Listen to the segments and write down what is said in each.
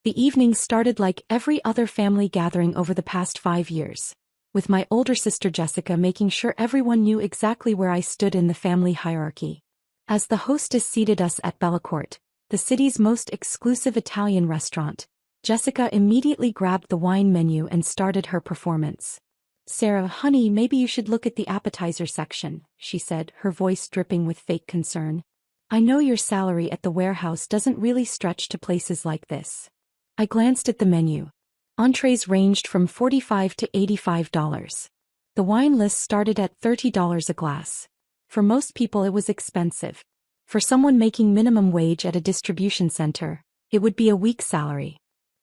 The evening started like every other family gathering over the past 5 years, with my older sister Jessica making sure everyone knew exactly where I stood in the family hierarchy. As the hostess seated us at Bellacourt, the city's most exclusive Italian restaurant, Jessica immediately grabbed the wine menu and started her performance. "Sarah, honey, maybe you should look at the appetizer section," she said, her voice dripping with fake concern. "I know your salary at the warehouse doesn't really stretch to places like this." I glanced at the menu. Entrees ranged from $45 to $85. The wine list started at $30 a glass. For most people it was expensive. For someone making minimum wage at a distribution center, it would be a week's salary.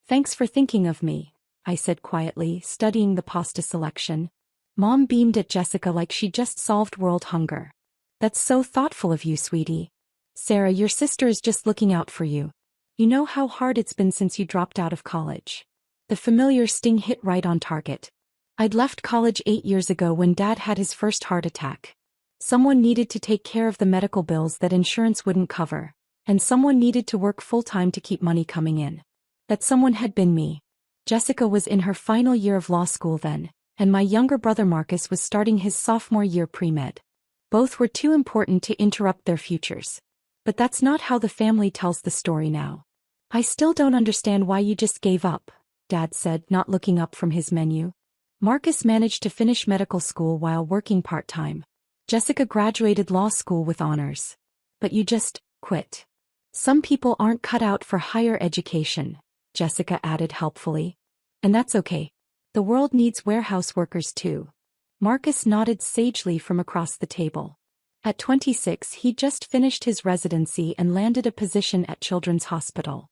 "Thanks for thinking of me," I said quietly, studying the pasta selection. Mom beamed at Jessica like she just solved world hunger. "That's so thoughtful of you, sweetie. Sarah, your sister is just looking out for you. You know how hard it's been since you dropped out of college." The familiar sting hit right on target. I'd left college 8 years ago when Dad had his first heart attack. Someone needed to take care of the medical bills that insurance wouldn't cover, and someone needed to work full-time to keep money coming in. That someone had been me. Jessica was in her final year of law school then, and my younger brother Marcus was starting his sophomore year pre-med. Both were too important to interrupt their futures. But that's not how the family tells the story now. "I still don't understand why you just gave up," Dad said, not looking up from his menu. "Marcus managed to finish medical school while working part-time. Jessica graduated law school with honors. But you just quit." "Some people aren't cut out for higher education," Jessica added helpfully. "And that's okay. The world needs warehouse workers too." Marcus nodded sagely from across the table. At 26, he just finished his residency and landed a position at Children's Hospital.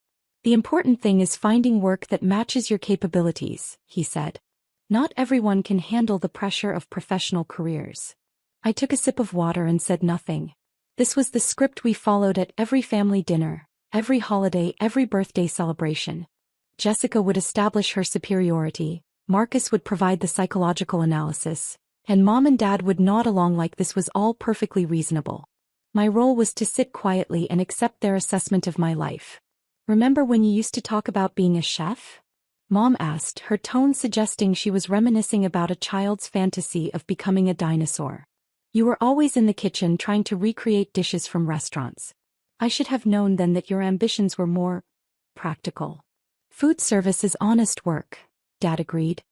"The important thing is finding work that matches your capabilities," he said. "Not everyone can handle the pressure of professional careers." I took a sip of water and said nothing. This was the script we followed at every family dinner, every holiday, every birthday celebration. Jessica would establish her superiority, Marcus would provide the psychological analysis, and Mom and Dad would nod along like this was all perfectly reasonable. My role was to sit quietly and accept their assessment of my life. "Remember when you used to talk about being a chef?" Mom asked, her tone suggesting she was reminiscing about a child's fantasy of becoming a dinosaur. "You were always in the kitchen trying to recreate dishes from restaurants. I should have known then that your ambitions were more practical." "Food service is honest work," Dad agreed.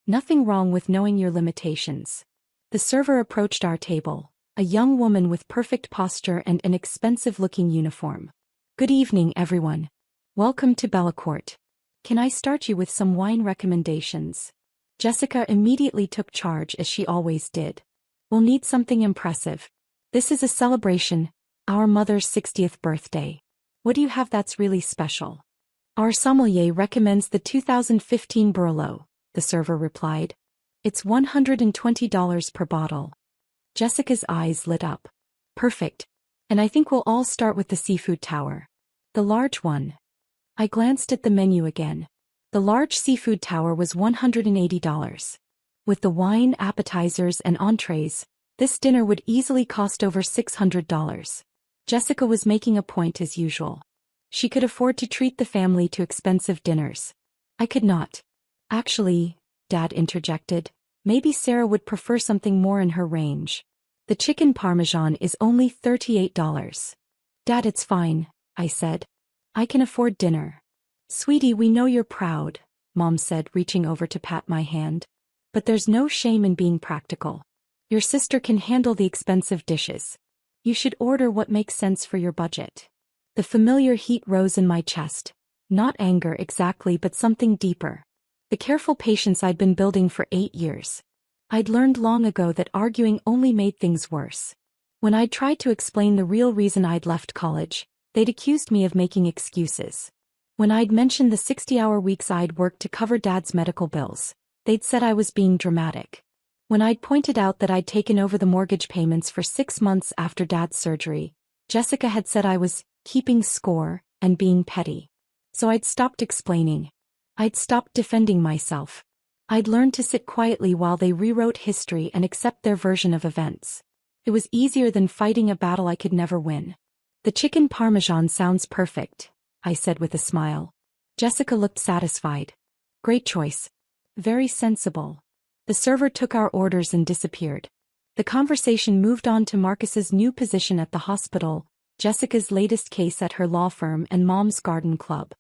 "Nothing wrong with knowing your limitations." The server approached our table, a young woman with perfect posture and an expensive-looking uniform. "Good evening, everyone. Welcome to Bellacourt. Can I start you with some wine recommendations?" Jessica immediately took charge as she always did. "We'll need something impressive. This is a celebration, our mother's 60th birthday. What do you have that's really special?" "Our sommelier recommends the 2015 Barolo," the server replied. "It's $120 per bottle." Jessica's eyes lit up. "Perfect. And I think we'll all start with the seafood tower. The large one." I glanced at the menu again. The large seafood tower was $180. With the wine, appetizers, and entrees, this dinner would easily cost over $600. Jessica was making a point as usual. She could afford to treat the family to expensive dinners. I could not. "Actually," Dad interjected, "maybe Sarah would prefer something more in her range. The chicken parmesan is only $38. "Dad, it's fine," I said. "I can afford dinner." "Sweetie, we know you're proud," Mom said, reaching over to pat my hand. "But there's no shame in being practical. Your sister can handle the expensive dishes. You should order what makes sense for your budget." The familiar heat rose in my chest. Not anger exactly, but something deeper. The careful patience I'd been building for 8 years. I'd learned long ago that arguing only made things worse. When I'd tried to explain the real reason I'd left college, they'd accused me of making excuses. When I'd mentioned the 60-hour weeks I'd worked to cover Dad's medical bills, they'd said I was being dramatic. When I'd pointed out that I'd taken over the mortgage payments for 6 months after Dad's surgery, Jessica had said I was keeping score and being petty. So I'd stopped explaining. I'd stopped defending myself. I'd learned to sit quietly while they rewrote history and accept their version of events. It was easier than fighting a battle I could never win. "The chicken parmesan sounds perfect," I said with a smile. Jessica looked satisfied. Great choice. Very sensible. The server took our orders and disappeared. The conversation moved on to Marcus's new position at the hospital, Jessica's latest case at her law firm, and Mom's garden club.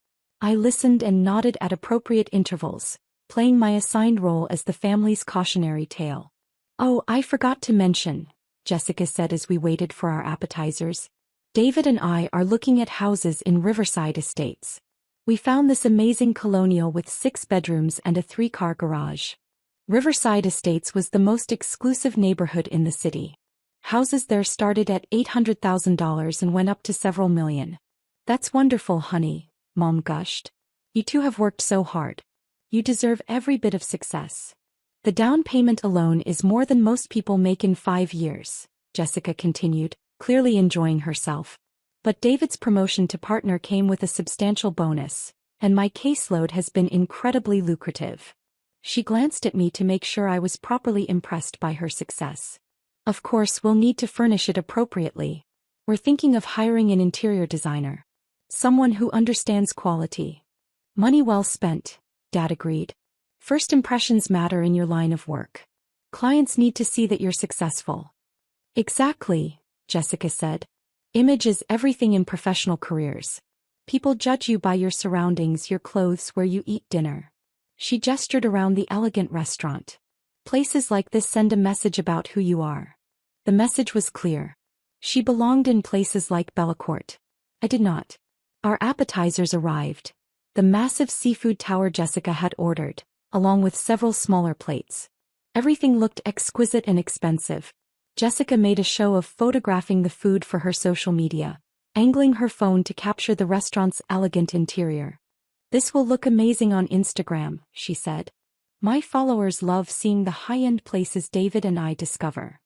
I listened and nodded at appropriate intervals, playing my assigned role as the family's cautionary tale. "Oh, I forgot to mention," Jessica said as we waited for our appetizers. "David and I are looking at houses in Riverside Estates. We found this amazing colonial with 6 bedrooms and a 3-car garage. Riverside Estates was the most exclusive neighborhood in the city. Houses there started at $800,000 and went up to several million. That's wonderful, honey," Mom gushed. "You two have worked so hard. You deserve every bit of success. The down payment alone is more than most people make in 5 years," Jessica continued, clearly enjoying herself. "But David's promotion to partner came with a substantial bonus, and my caseload has been incredibly lucrative." She glanced at me to make sure I was properly impressed by her success. "Of course, we'll need to furnish it appropriately. We're thinking of hiring an interior designer. Someone who understands quality." "Money well spent," Dad agreed. "First impressions matter in your line of work. Clients need to see that you're successful." "Exactly," Jessica said. "Image is everything in professional careers. People judge you by your surroundings, your clothes, where you eat dinner." She gestured around the elegant restaurant. "Places like this send a message about who you are." The message was clear. She belonged in places like Bellacourt. I did not. Our appetizers arrived. The massive seafood tower Jessica had ordered, along with several smaller plates. Everything looked exquisite and expensive. Jessica made a show of photographing the food for her social media, angling her phone to capture the restaurant's elegant interior. "This will look amazing on Instagram," she said. "My followers love seeing the high-end places David and I discover."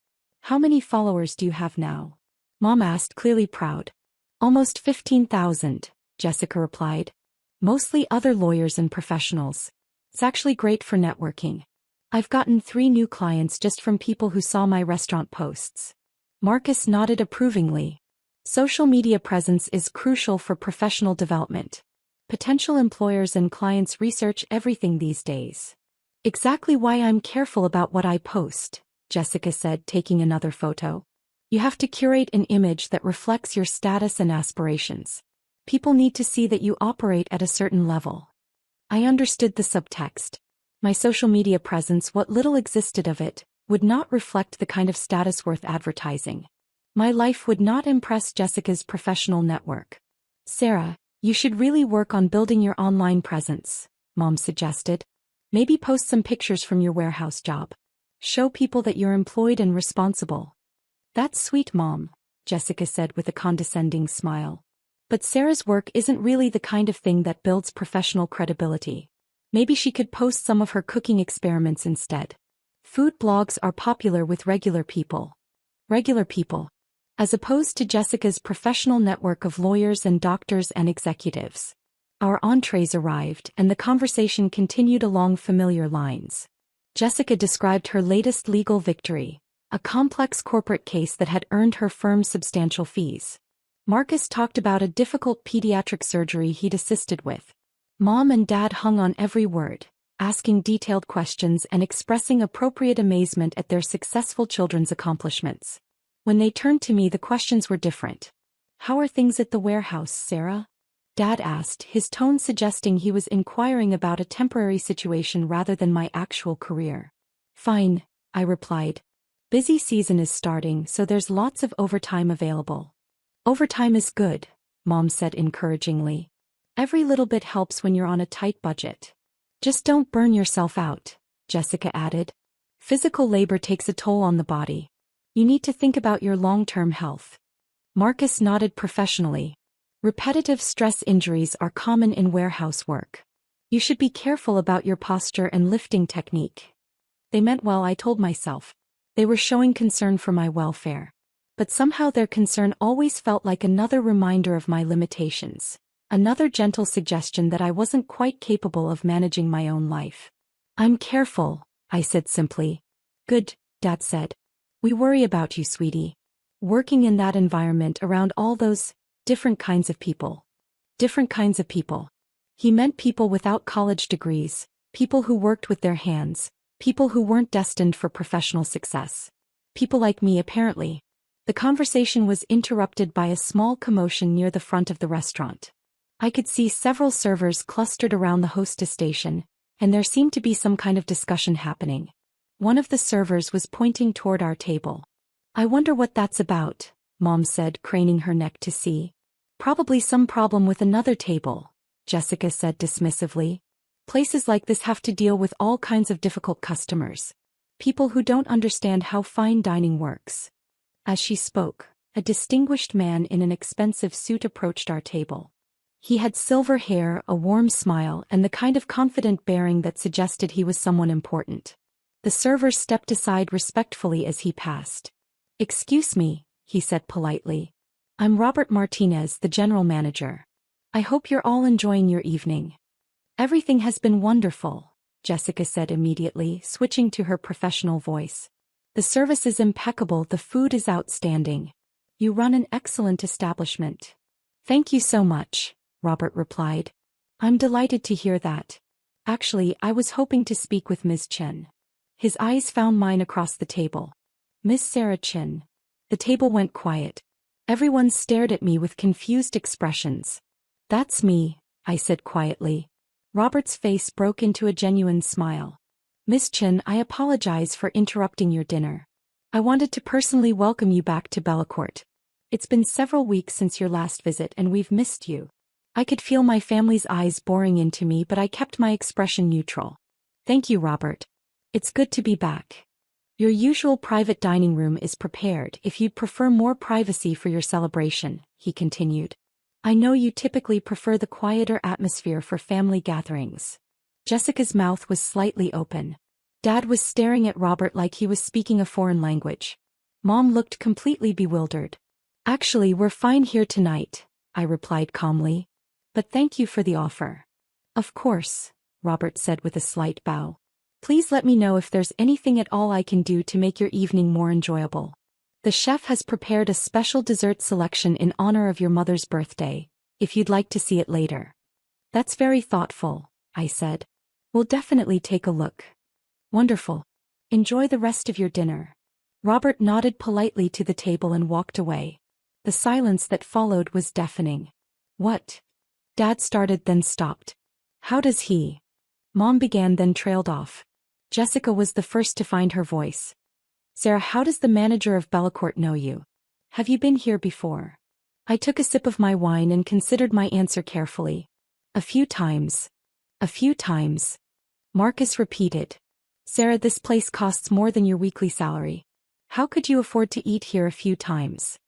"How many followers do you have now?" Mom asked, clearly proud. "Almost 15,000, Jessica replied. "Mostly other lawyers and professionals. It's actually great for networking. I've gotten 3 new clients just from people who saw my restaurant posts." Marcus nodded approvingly. Social media presence is crucial for professional development. Potential employers and clients research everything these days. "Exactly why I'm careful about what I post," Jessica said, taking another photo. "You have to curate an image that reflects your status and aspirations. People need to see that you operate at a certain level." I understood the subtext. My social media presence, what little existed of it, would not reflect the kind of status worth advertising. My life would not impress Jessica's professional network. "Sarah, you should really work on building your online presence," Mom suggested. "Maybe post some pictures from your warehouse job. Show people that you're employed and responsible." "That's sweet, Mom," Jessica said with a condescending smile. "But Sarah's work isn't really the kind of thing that builds professional credibility. Maybe she could post some of her cooking experiments instead." Food blogs are popular with regular people. Regular people. As opposed to Jessica's professional network of lawyers and doctors and executives. Our entrees arrived, and the conversation continued along familiar lines. Jessica described her latest legal victory, a complex corporate case that had earned her firm substantial fees. Marcus talked about a difficult pediatric surgery he'd assisted with. Mom and Dad hung on every word, asking detailed questions and expressing appropriate amazement at their successful children's accomplishments. When they turned to me, the questions were different. "How are things at the warehouse, Sarah?" Dad asked, his tone suggesting he was inquiring about a temporary situation rather than my actual career. "Fine," I replied. "Busy season is starting, so there's lots of overtime available." "Overtime is good," Mom said encouragingly. "Every little bit helps when you're on a tight budget." "Just don't burn yourself out," Jessica added. "Physical labor takes a toll on the body. You need to think about your long-term health." Marcus nodded professionally. "Repetitive stress injuries are common in warehouse work. You should be careful about your posture and lifting technique." They meant well, I told myself. They were showing concern for my welfare. But somehow their concern always felt like another reminder of my limitations. Another gentle suggestion that I wasn't quite capable of managing my own life. "I'm careful," I said simply. "Good," Dad said. "We worry about you, sweetie." Working in that environment around all those different kinds of people. Different kinds of people. He meant people without college degrees, people who worked with their hands, people who weren't destined for professional success. People like me, apparently. The conversation was interrupted by a small commotion near the front of the restaurant. I could see several servers clustered around the hostess station, and there seemed to be some kind of discussion happening. One of the servers was pointing toward our table. "I wonder what that's about," Mom said, craning her neck to see. "Probably some problem with another table," Jessica said dismissively. "Places like this have to deal with all kinds of difficult customers. People who don't understand how fine dining works." As she spoke, a distinguished man in an expensive suit approached our table. He had silver hair, a warm smile, and the kind of confident bearing that suggested he was someone important. The server stepped aside respectfully as he passed. "Excuse me," he said politely. "I'm Robert Martinez, the general manager. I hope you're all enjoying your evening." "Everything has been wonderful," Jessica said immediately, switching to her professional voice. "The service is impeccable, the food is outstanding. You run an excellent establishment." "Thank you so much," Robert replied. "I'm delighted to hear that. Actually, I was hoping to speak with Ms. Chen." His eyes found mine across the table. "Miss Sarah Chen." The table went quiet. Everyone stared at me with confused expressions. "That's me," I said quietly. Robert's face broke into a genuine smile. "Miss Chen, I apologize for interrupting your dinner. I wanted to personally welcome you back to Bellecourt. It's been several weeks since your last visit and we've missed you." I could feel my family's eyes boring into me, but I kept my expression neutral. "Thank you, Robert. It's good to be back. Your usual private dining room is prepared if you'd prefer more privacy for your celebration," he continued. "I know you typically prefer the quieter atmosphere for family gatherings." Jessica's mouth was slightly open. Dad was staring at Robert like he was speaking a foreign language. Mom looked completely bewildered. "Actually, we're fine here tonight," I replied calmly. "But thank you for the offer." "Of course," Robert said with a slight bow. "Please let me know if there's anything at all I can do to make your evening more enjoyable. The chef has prepared a special dessert selection in honor of your mother's birthday, if you'd like to see it later." "That's very thoughtful," I said. "We'll definitely take a look." "Wonderful. Enjoy the rest of your dinner." Robert nodded politely to the table and walked away. The silence that followed was deafening. "What?" Dad started, then stopped. "How does he?" Mom began, then trailed off. Jessica was the first to find her voice. "Sarah, how does the manager of Bellecourt know you? Have you been here before?" I took a sip of my wine and considered my answer carefully. "A few times." "A few times," Marcus repeated. "Sarah, this place costs more than your weekly salary. How could you afford to eat here a few times?"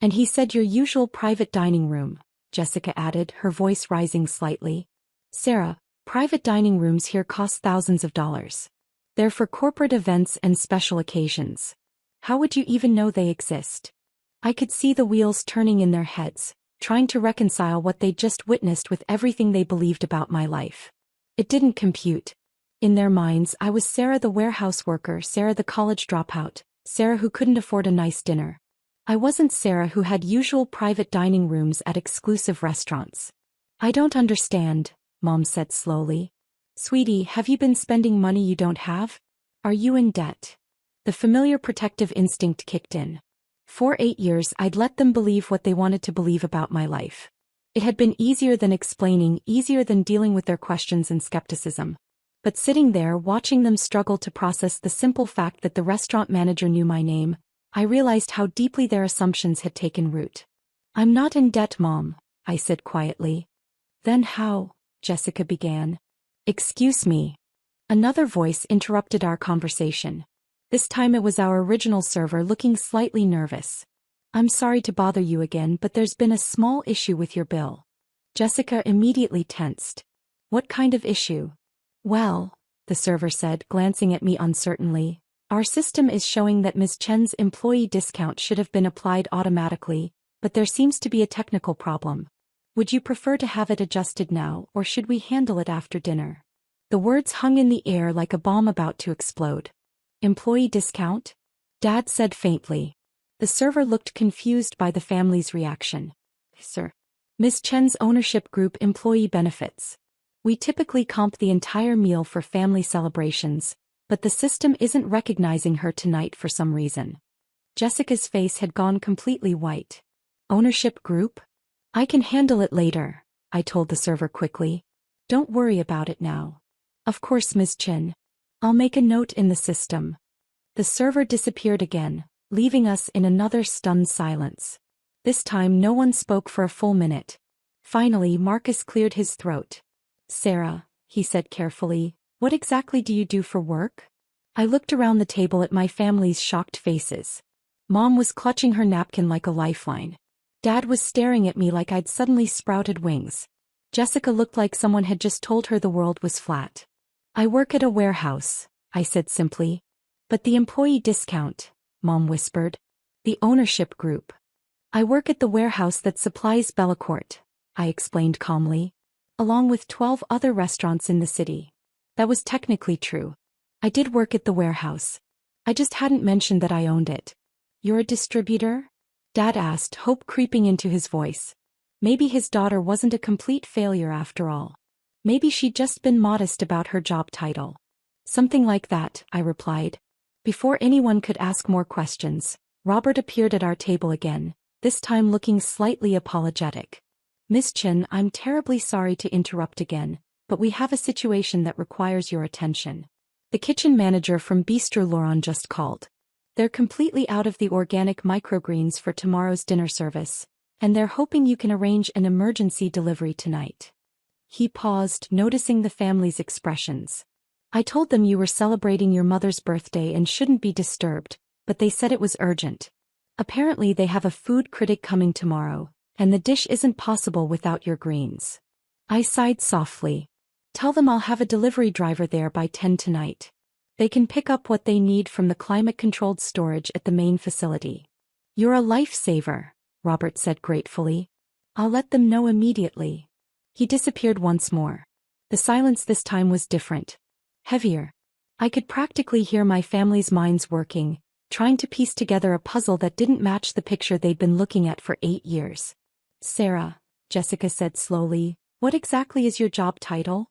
"And he said your usual private dining room," Jessica added, her voice rising slightly. "Sarah, private dining rooms here cost thousands of dollars. They're for corporate events and special occasions. How would you even know they exist?" I could see the wheels turning in their heads, trying to reconcile what they'd just witnessed with everything they believed about my life. It didn't compute. In their minds, I was Sarah the warehouse worker, Sarah the college dropout, Sarah who couldn't afford a nice dinner. I wasn't Sarah who had usual private dining rooms at exclusive restaurants. "I don't understand," Mom said slowly. "Sweetie, have you been spending money you don't have? Are you in debt?" The familiar protective instinct kicked in. For 8 years I'd let them believe what they wanted to believe about my life. It had been easier than explaining, easier than dealing with their questions and skepticism. But sitting there watching them struggle to process the simple fact that the restaurant manager knew my name, I realized how deeply their assumptions had taken root. "I'm not in debt, Mom," I said quietly. "Then how?" Jessica began. "Excuse me." Another voice interrupted our conversation. This time it was our original server, looking slightly nervous. "I'm sorry to bother you again, but there's been a small issue with your bill." Jessica immediately tensed. "What kind of issue?" "Well," the server said, glancing at me uncertainly, "our system is showing that Ms. Chen's employee discount should have been applied automatically, but there seems to be a technical problem. Would you prefer to have it adjusted now, or should we handle it after dinner?" The words hung in the air like a bomb about to explode. "Employee discount?" Dad said faintly. The server looked confused by the family's reaction. "Sir. Ms. Chen's ownership group employee benefits. We typically comp the entire meal for family celebrations, but the system isn't recognizing her tonight for some reason. Jessica's face had gone completely white. Ownership group? I can handle it later, I told the server quickly. Don't worry about it now. Of course, Ms. Chin. I'll make a note in the system. The server disappeared again, leaving us in another stunned silence. This time no one spoke for a full minute. Finally, Marcus cleared his throat. Sarah, he said carefully, what exactly do you do for work? I looked around the table at my family's shocked faces. Mom was clutching her napkin like a lifeline. Dad was staring at me like I'd suddenly sprouted wings. Jessica looked like someone had just told her the world was flat. I work at a warehouse, I said simply. But the employee discount, Mom whispered. The ownership group. I work at the warehouse that supplies Bellacourt, I explained calmly. Along with 12 other restaurants in the city. That was technically true. I did work at the warehouse. I just hadn't mentioned that I owned it. You're a distributor? Dad asked, hope creeping into his voice. Maybe his daughter wasn't a complete failure after all. Maybe she'd just been modest about her job title. Something like that, I replied. Before anyone could ask more questions, Robert appeared at our table again, this time looking slightly apologetic. Miss Chin, I'm terribly sorry to interrupt again, but we have a situation that requires your attention. The kitchen manager from Bistro Laurent just called. They're completely out of the organic microgreens for tomorrow's dinner service, and they're hoping you can arrange an emergency delivery tonight. He paused, noticing the family's expressions. I told them you were celebrating your mother's birthday and shouldn't be disturbed, but they said it was urgent. Apparently they have a food critic coming tomorrow, and the dish isn't possible without your greens. I sighed softly. Tell them I'll have a delivery driver there by 10 tonight. They can pick up what they need from the climate-controlled storage at the main facility. You're a lifesaver, Robert said gratefully. I'll let them know immediately. He disappeared once more. The silence this time was different. Heavier. I could practically hear my family's minds working, trying to piece together a puzzle that didn't match the picture they'd been looking at for 8 years. Sarah, Jessica said slowly, what exactly is your job title?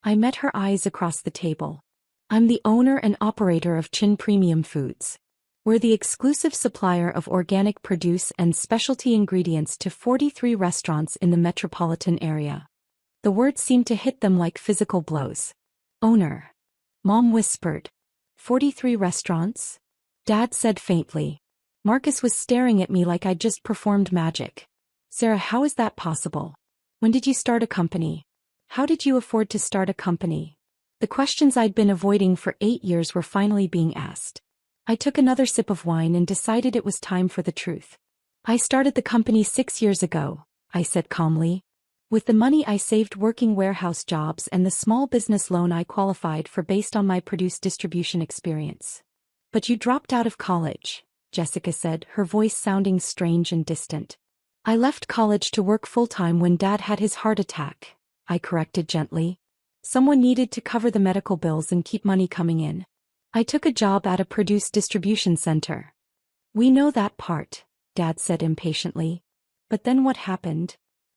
I met her eyes across the table. I'm the owner and operator of Chin Premium Foods. We're the exclusive supplier of organic produce and specialty ingredients to 43 restaurants in the metropolitan area. The words seemed to hit them like physical blows. Owner. Mom whispered. 43 restaurants? Dad said faintly. Marcus was staring at me like I'd just performed magic. Sarah, how is that possible? When did you start a company? How did you afford to start a company? The questions I'd been avoiding for 8 years were finally being asked. I took another sip of wine and decided it was time for the truth. I started the company 6 years ago, I said calmly. With the money I saved working warehouse jobs and the small business loan I qualified for based on my produce distribution experience. But you dropped out of college, Jessica said, her voice sounding strange and distant. I left college to work full-time when Dad had his heart attack, I corrected gently. Someone needed to cover the medical bills and keep money coming in. I took a job at a produce distribution center. We know that part, Dad said impatiently. But then what happened?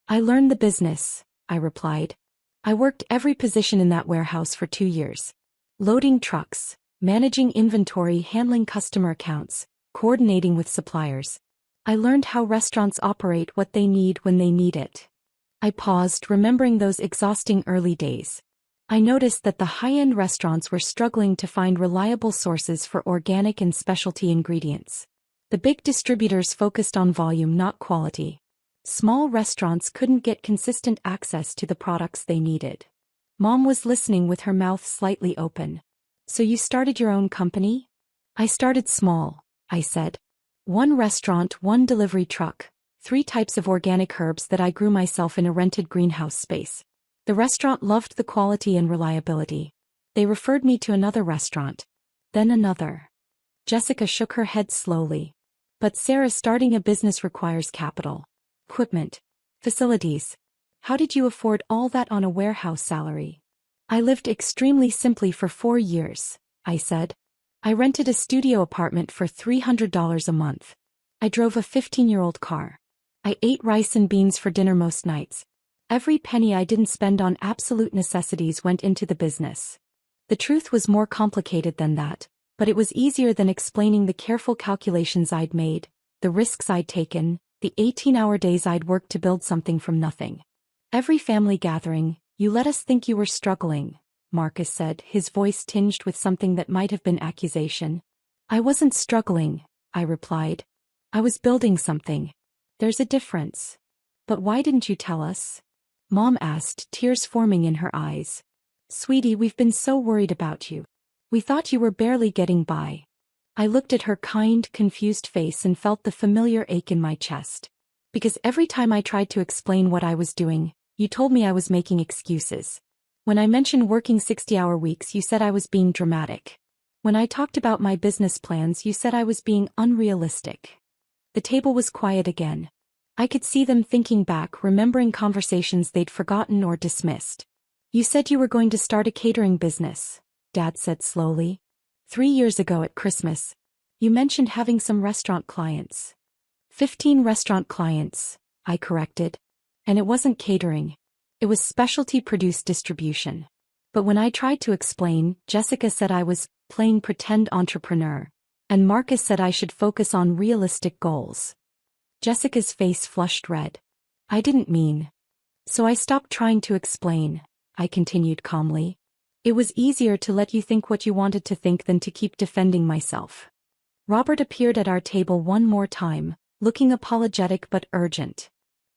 I learned the business, I replied. I worked every position in that warehouse for 2 years. Loading trucks, managing inventory, handling customer accounts, coordinating with suppliers. I learned how restaurants operate, what they need when they need it. I paused, remembering those exhausting early days. I noticed that the high-end restaurants were struggling to find reliable sources for organic and specialty ingredients. The big distributors focused on volume, not quality. Small restaurants couldn't get consistent access to the products they needed. Mom was listening with her mouth slightly open. So you started your own company? I started small, I said. 1 restaurant, 1 delivery truck, 3 types of organic herbs that I grew myself in a rented greenhouse space. The restaurant loved the quality and reliability. They referred me to another restaurant. Then another. Jessica shook her head slowly. But Sarah, starting a business requires capital, equipment, facilities. How did you afford all that on a warehouse salary? I lived extremely simply for 4 years, I said. I rented a studio apartment for $300 a month. I drove a 15-year-old car. I ate rice and beans for dinner most nights. Every penny I didn't spend on absolute necessities went into the business. The truth was more complicated than that, but it was easier than explaining the careful calculations I'd made, the risks I'd taken, the 18-hour days I'd worked to build something from nothing. Every family gathering, you let us think you were struggling, Marcus said, his voice tinged with something that might have been accusation. I wasn't struggling, I replied. I was building something. There's a difference. But why didn't you tell us? Mom asked, tears forming in her eyes. Sweetie, we've been so worried about you. We thought you were barely getting by. I looked at her kind, confused face and felt the familiar ache in my chest. Because every time I tried to explain what I was doing, you told me I was making excuses. When I mentioned working 60-hour weeks, you said I was being dramatic. When I talked about my business plans, you said I was being unrealistic. The table was quiet again. I could see them thinking back, remembering conversations they'd forgotten or dismissed. You said you were going to start a catering business, Dad said slowly. 3 years ago at Christmas. You mentioned having some restaurant clients. 15 restaurant clients, I corrected. And it wasn't catering. It was specialty produce distribution. But when I tried to explain, Jessica said I was playing pretend entrepreneur. And Marcus said I should focus on realistic goals. Jessica's face flushed red. I didn't mean. So I stopped trying to explain, I continued calmly. It was easier to let you think what you wanted to think than to keep defending myself. Robert appeared at our table one more time, looking apologetic but urgent.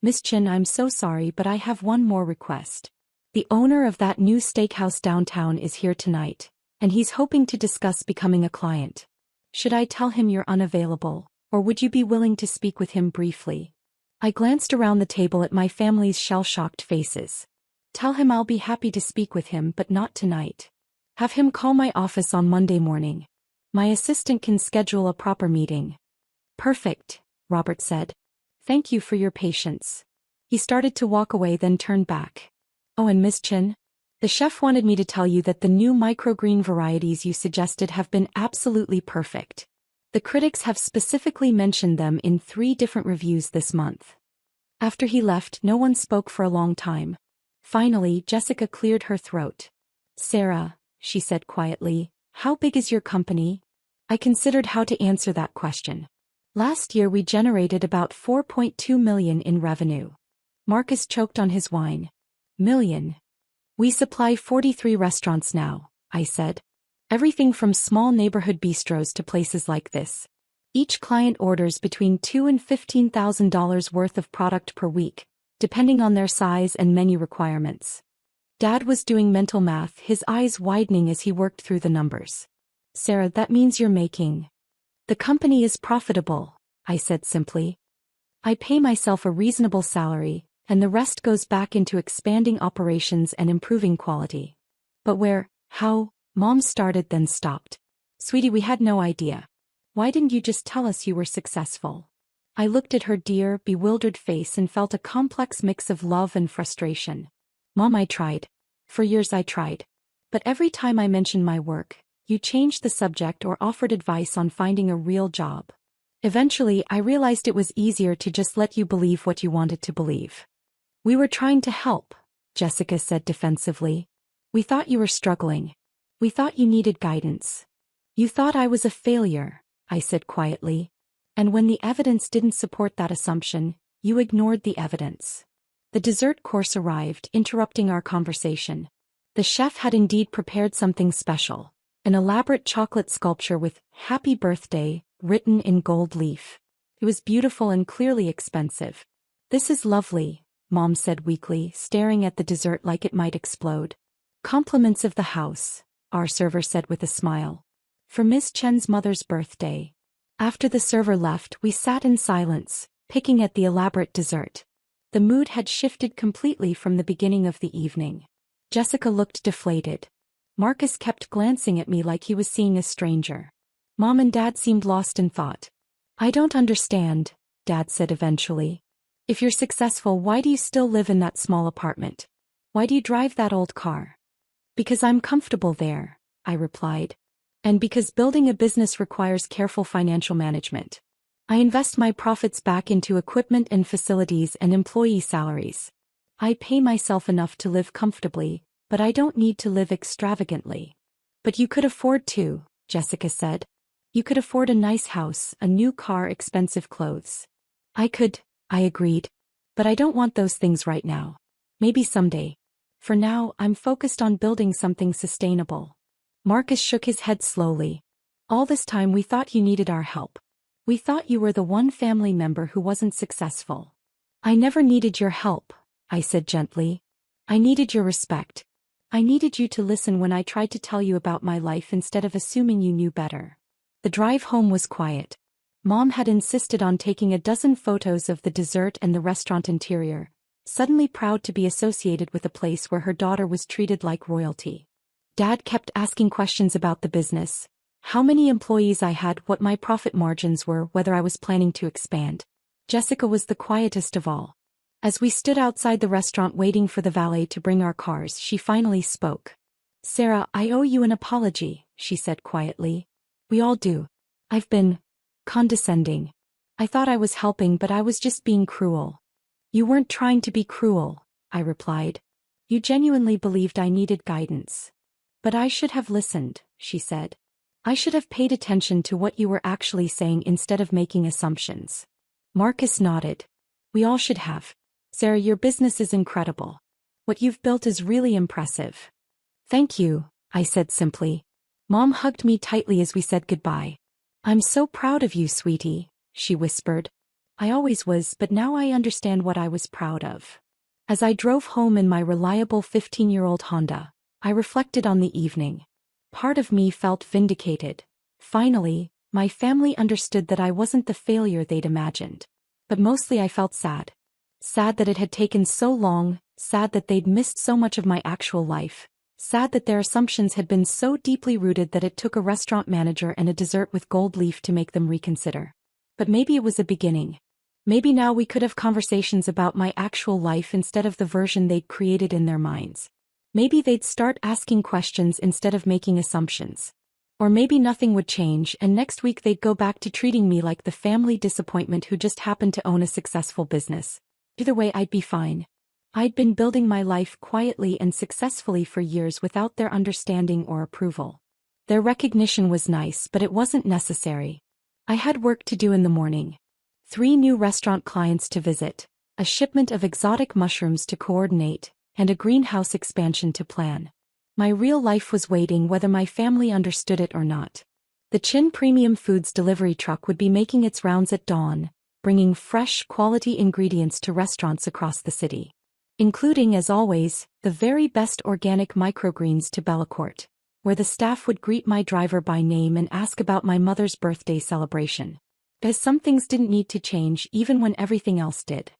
Miss Chin, I'm so sorry, but I have one more request. The owner of that new steakhouse downtown is here tonight, and he's hoping to discuss becoming a client. Should I tell him you're unavailable, or would you be willing to speak with him briefly? I glanced around the table at my family's shell-shocked faces. Tell him I'll be happy to speak with him, but not tonight. Have him call my office on Monday morning. My assistant can schedule a proper meeting. Perfect, Robert said. Thank you for your patience. He started to walk away, then turned back. Oh, and Miss Chin? The chef wanted me to tell you that the new microgreen varieties you suggested have been absolutely perfect. The critics have specifically mentioned them in 3 different reviews this month. After he left, no one spoke for a long time. Finally, Jessica cleared her throat. Sarah, she said quietly, how big is your company? I considered how to answer that question. Last year we generated about $4.2 million in revenue. Marcus choked on his wine. Million. We supply 43 restaurants now, I said. Everything from small neighborhood bistros to places like this. Each client orders between $2,000 and $15,000 worth of product per week, depending on their size and menu requirements. Dad was doing mental math, his eyes widening as he worked through the numbers. Sarah, that means you're making. The company is profitable, I said simply. I pay myself a reasonable salary, and the rest goes back into expanding operations and improving quality. But where, how? Mom started then stopped. Sweetie, we had no idea. Why didn't you just tell us you were successful? I looked at her dear, bewildered face and felt a complex mix of love and frustration. Mom, I tried. For years I tried. But every time I mentioned my work, you changed the subject or offered advice on finding a real job. Eventually, I realized it was easier to just let you believe what you wanted to believe. We were trying to help, Jessica said defensively. We thought you were struggling. We thought you needed guidance. You thought I was a failure, I said quietly. And when the evidence didn't support that assumption, you ignored the evidence. The dessert course arrived, interrupting our conversation. The chef had indeed prepared something special, an elaborate chocolate sculpture with "Happy Birthday" written in gold leaf. It was beautiful and clearly expensive. This is lovely, Mom said weakly, staring at the dessert like it might explode. Compliments of the house, our server said with a smile. For Miss Chen's mother's birthday. After the server left, we sat in silence, picking at the elaborate dessert. The mood had shifted completely from the beginning of the evening. Jessica looked deflated. Marcus kept glancing at me like he was seeing a stranger. Mom and Dad seemed lost in thought. I don't understand, Dad said eventually. If you're successful, why do you still live in that small apartment? Why do you drive that old car? Because I'm comfortable there, I replied. And because building a business requires careful financial management. I invest my profits back into equipment and facilities and employee salaries. I pay myself enough to live comfortably, but I don't need to live extravagantly. But you could afford to, Jessica said. You could afford a nice house, a new car, expensive clothes. I could, I agreed. But I don't want those things right now. Maybe someday. For now, I'm focused on building something sustainable. Marcus shook his head slowly. All this time we thought you needed our help. We thought you were the one family member who wasn't successful. I never needed your help, I said gently. I needed your respect. I needed you to listen when I tried to tell you about my life instead of assuming you knew better. The drive home was quiet. Mom had insisted on taking a dozen photos of the dessert and the restaurant interior, suddenly proud to be associated with a place where her daughter was treated like royalty. Dad kept asking questions about the business. How many employees I had, what my profit margins were, whether I was planning to expand. Jessica was the quietest of all. As we stood outside the restaurant waiting for the valet to bring our cars, she finally spoke. Sarah, I owe you an apology, she said quietly. We all do. I've been condescending. I thought I was helping, but I was just being cruel. You weren't trying to be cruel, I replied. You genuinely believed I needed guidance. But I should have listened, she said. I should have paid attention to what you were actually saying instead of making assumptions. Marcus nodded. We all should have. Sarah, your business is incredible. What you've built is really impressive. Thank you, I said simply. Mom hugged me tightly as we said goodbye. I'm so proud of you, sweetie, she whispered. I always was, but now I understand what I was proud of. As I drove home in my reliable 15-year-old Honda, I reflected on the evening. Part of me felt vindicated. Finally, my family understood that I wasn't the failure they'd imagined. But mostly I felt sad. Sad that it had taken so long, sad that they'd missed so much of my actual life, sad that their assumptions had been so deeply rooted that it took a restaurant manager and a dessert with gold leaf to make them reconsider. But maybe it was a beginning. Maybe now we could have conversations about my actual life instead of the version they'd created in their minds. Maybe they'd start asking questions instead of making assumptions. Or maybe nothing would change and next week they'd go back to treating me like the family disappointment who just happened to own a successful business. Either way, I'd be fine. I'd been building my life quietly and successfully for years without their understanding or approval. Their recognition was nice, but it wasn't necessary. I had work to do in the morning. 3 new restaurant clients to visit, a shipment of exotic mushrooms to coordinate, and a greenhouse expansion to plan. My real life was waiting whether my family understood it or not. The Chin Premium Foods delivery truck would be making its rounds at dawn, bringing fresh, quality ingredients to restaurants across the city. Including, as always, the very best organic microgreens to Bellacourt, where the staff would greet my driver by name and ask about my mother's birthday celebration. Because some things didn't need to change even when everything else did.